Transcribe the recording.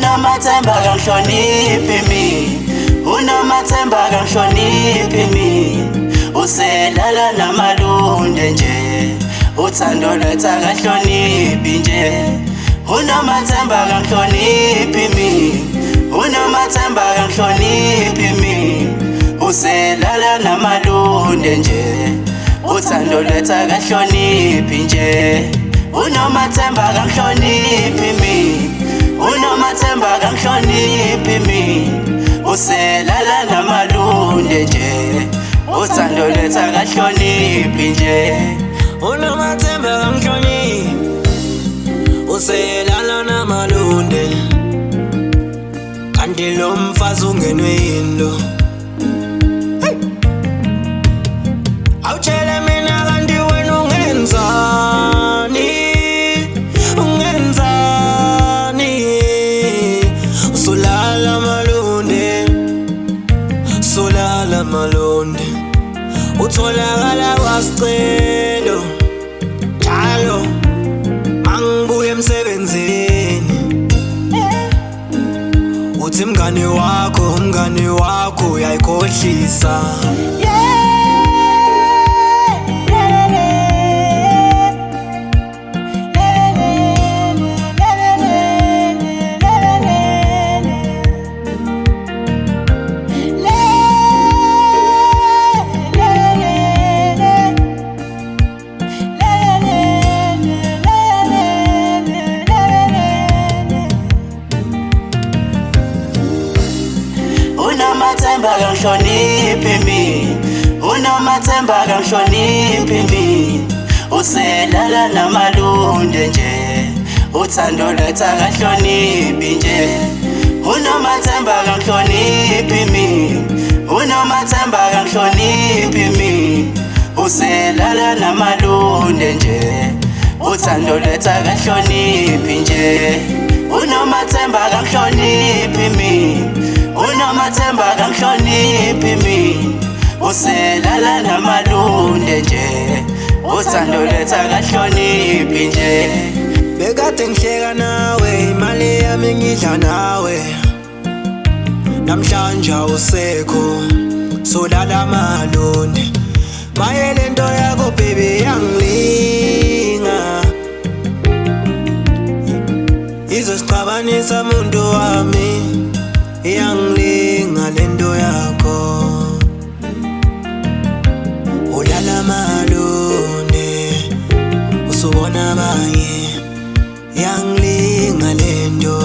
Unamathemba kangihloniphi mina, unamathemba kangihloniphi mina. Uselala namalunde nje, uthando lwethu akahloniphi nje. Unamathemba kangihloniphi mina, unamathemba kangihloniphi mina. Uselala namalunde nje, uthando lwethu akahloniphi nje. Unamathemba kangihloniphi mina, unamathemba kangihloniphi mina. Uselala namalunde nje, uthando lwethu akahloniphi nje. Unamathemba kangihloniphi, uselala namalunde. Kanti lo mfazi ungenwe yini lo? Awutshele mina kanti wena ungenzani, ungenzani? Usulala malunde, usulala malunde. Utholakala kwasicelo njalo mangibuya emsebenzini. Uthi mngani wakho uyayikhohlisa. Unamathemba kangihloniphi mina, unamathemba kangihloniphi mina. Uselala namalunde nje, uthando lwethu akahloniphi nje. Unamathemba kangihloniphi mina, unamathemba kangihloniphi mina. Uselala namalunde nje, uthando lwethu akahloniphi nje. Unamathemba kangihloniphi mina, unamathemba kangihloniphi mina. Uselala namalunde nje, uthando lwethu akahloniphi nje. Bekade ngihleka nawe, imali yami ngidla nawe. Namhlanje awusekho, solala malunde. Maye lento yakho baby yangilinga, izosixabanisa muntu wami. Yangilinga lento yakho, ulala malunde, usubona abanye. Yangilinga lento,